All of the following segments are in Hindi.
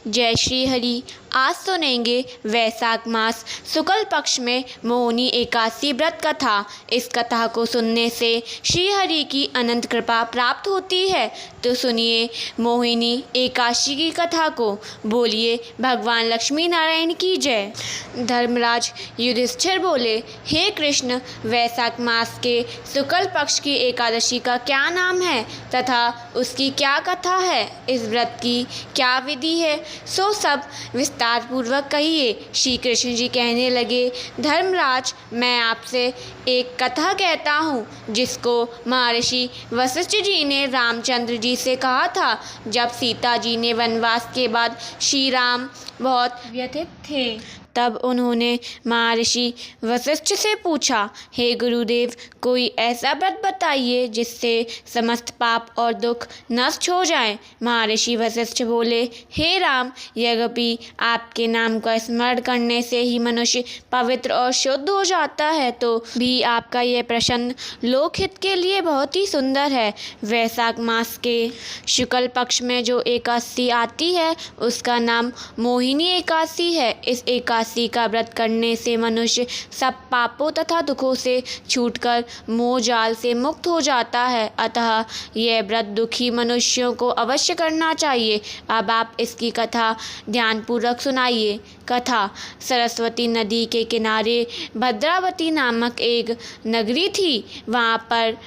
जय श्री हरि। आज सुनेंगे वैशाख मास शुक्ल पक्ष में मोहिनी एकादशी व्रत कथा। इस कथा को सुनने से श्री हरि की अनंत कृपा प्राप्त होती है। तो सुनिए मोहिनी एकादशी की कथा को। बोलिए भगवान लक्ष्मी नारायण की जय। धर्मराज युधिष्ठिर बोले, हे कृष्ण, वैशाख मास के शुक्ल पक्ष की एकादशी का क्या नाम है तथा उसकी क्या कथा है? इस व्रत की क्या विधि है? सो सब विस्तार पूर्वक कहिए। श्री कृष्ण जी कहने लगे, धर्मराज, मैं आपसे एक कथा कहता हूँ जिसको महर्षि वशिष्ठ जी ने रामचंद्र जी से कहा था जब सीता जी ने वनवास के बाद श्री राम बहुत व्यथित थे। तब उन्होंने महर्षि वशिष्ठ से पूछा, हे गुरुदेव, कोई ऐसा व्रत बताइए जिससे समस्त पाप और दुख नष्ट हो जाए। महर्षि वशिष्ठ बोले, हे राम, यद्यपि आपके नाम का स्मरण करने से ही मनुष्य पवित्र और शुद्ध हो जाता है, तो भी आपका यह प्रश्न लोकहित के लिए बहुत ही सुंदर है। वैशाख मास के शुक्ल पक्ष में जो एकादशी आती है उसका नाम मोहिनी एकादशी है। इस एकादशी का व्रत करने से मनुष्य सब पापों तथा दुखों से छूटकर मोह जाल से मुक्त हो जाता है। अतः यह व्रत दुखी मनुष्यों को अवश्य करना चाहिए। अब आप इसकी कथा ध्यानपूर्वक सुनाइए। कथा। सरस्वती नदी के किनारे भद्रावती नामक एक नगरी थी। वहाँ पर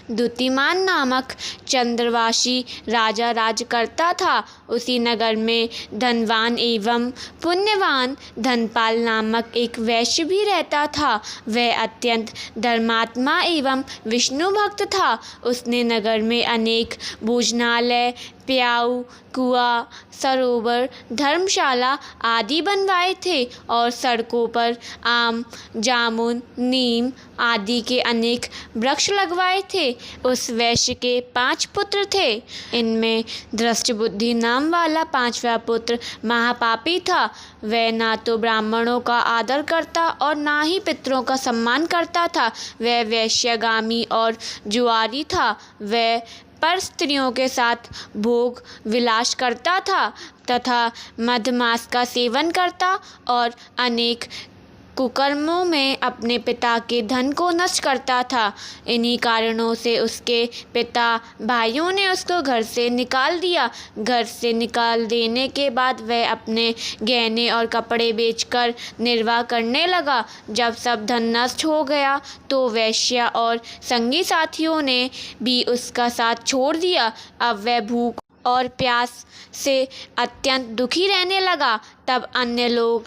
द्युतिमान नामक चंद्रवासी राजा राज करता था। उसी नगर में धनवान एवं पुण्यवान धनपाल नामक एक वैश्य भी रहता था। वह अत्यंत धर्मात्मा एवं विष्णु भक्त था। उसने नगर में अनेक भोजनालय, प्याऊ, कुआं, सरोवर, धर्मशाला आदि बनवाए थे और सड़कों पर आम, जामुन, नीम आदि के अनेक वृक्ष लगवाए थे। उस वैश्य के 5 पुत्र थे। इनमें दृष्टबुद्धि नाम वाला 5वां पुत्र महापापी था। वह ना तो ब्राह्मणों का आदर करता और ना ही पितरों का सम्मान करता था। वह वैश्यगामी और जुआरी था। वह पर स्त्रियों के साथ भोग विलास करता था तथा मधमास का सेवन करता और अनेक कुकर्मों में अपने पिता के धन को नष्ट करता था। इन्हीं कारणों से उसके पिता भाइयों ने उसको घर से निकाल दिया। घर से निकाल देने के बाद वह अपने गहने और कपड़े बेचकर निर्वाह करने लगा। जब सब धन नष्ट हो गया तो वैश्या और संगी साथियों ने भी उसका साथ छोड़ दिया। अब वह भूख और प्यास से अत्यंत दुखी रहने लगा। तब अन्य लोग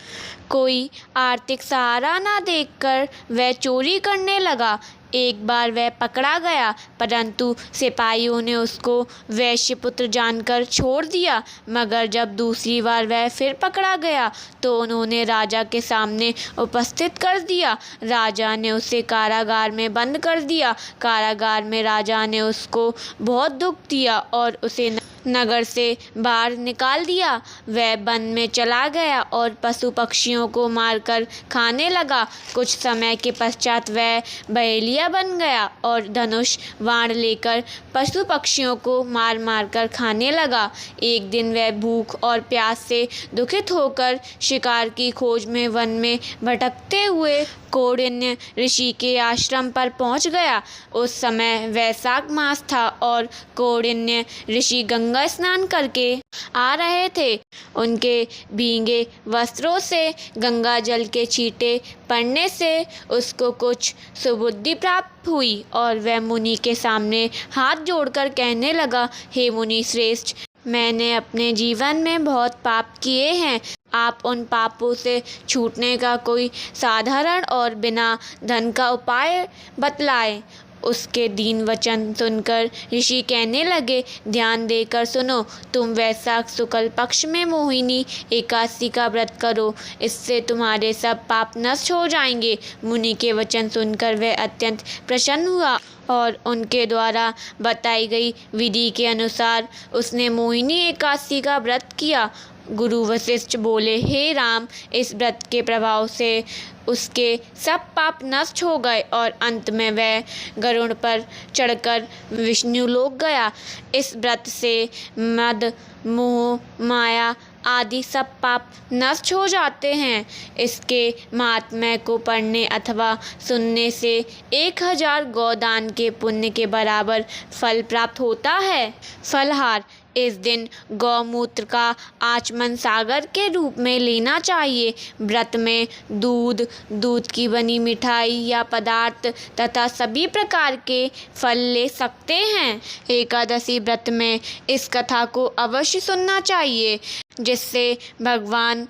कोई आर्थिक सहारा न देखकर वह चोरी करने लगा। एक बार वह पकड़ा गया, परंतु सिपाहियों ने उसको वैश्यपुत्र जानकर छोड़ दिया। मगर जब दूसरी बार वह फिर पकड़ा गया तो उन्होंने राजा के सामने उपस्थित कर दिया। राजा ने उसे कारागार में बंद कर दिया। कारागार में राजा ने उसको बहुत दुख दिया और उसे नगर से बाहर निकाल दिया। वह वन में चला गया और पशु पक्षियों को मारकर खाने लगा। कुछ समय के पश्चात वह बहेलिया बन गया और धनुष बाण लेकर पशु पक्षियों को मार मार कर खाने लगा। एक दिन वह भूख और प्यास से दुखित होकर शिकार की खोज में वन में भटकते हुए कौंडिन्य ऋषि के आश्रम पर पहुंच गया। उस समय वैशाख मास था और कौंडिन्य ऋषि गंगा स्नान करके आ रहे थे। उनके भीगे वस्त्रों से गंगा जल के छींटे पड़ने से उसको कुछ सुबुद्धि प्राप्त हुई और वह मुनि के सामने हाथ जोड़कर कहने लगा, हे मुनि श्रेष्ठ, मैंने अपने जीवन में बहुत पाप किए हैं। आप उन पापों से छूटने का कोई साधारण और बिना धन का उपाय बतलाएं। उसके दीन वचन सुनकर ऋषि कहने लगे, ध्यान देकर सुनो। तुम वैशाख शुक्ल पक्ष में मोहिनी एकादशी का व्रत करो, इससे तुम्हारे सब पाप नष्ट हो जाएंगे। मुनि के वचन सुनकर वह अत्यंत प्रसन्न हुआ और उनके द्वारा बताई गई विधि के अनुसार उसने मोहिनी एकादशी का व्रत किया। गुरु वशिष्ठ बोले, हे राम, इस व्रत के प्रभाव से उसके सब पाप नष्ट हो गए और अंत में वह गरुड़ पर चढ़कर विष्णु लोक गया। इस व्रत से मद, मोह, माया आदि सब पाप नष्ट हो जाते हैं। इसके महात्म्य को पढ़ने अथवा सुनने से 1000 गोदान के पुण्य के बराबर फल प्राप्त होता है। फलहार इस दिन गौमूत्र का आचमन सागर के रूप में लेना चाहिए। व्रत में दूध की बनी मिठाई या पदार्थ तथा सभी प्रकार के फल ले सकते हैं। एकादशी व्रत में इस कथा को अवश्य सुनना चाहिए, जिससे भगवान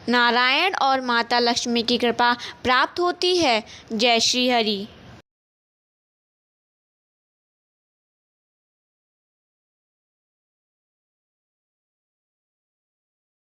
नारायण और माता लक्ष्मी की कृपा प्राप्त होती है। जय श्री हरि।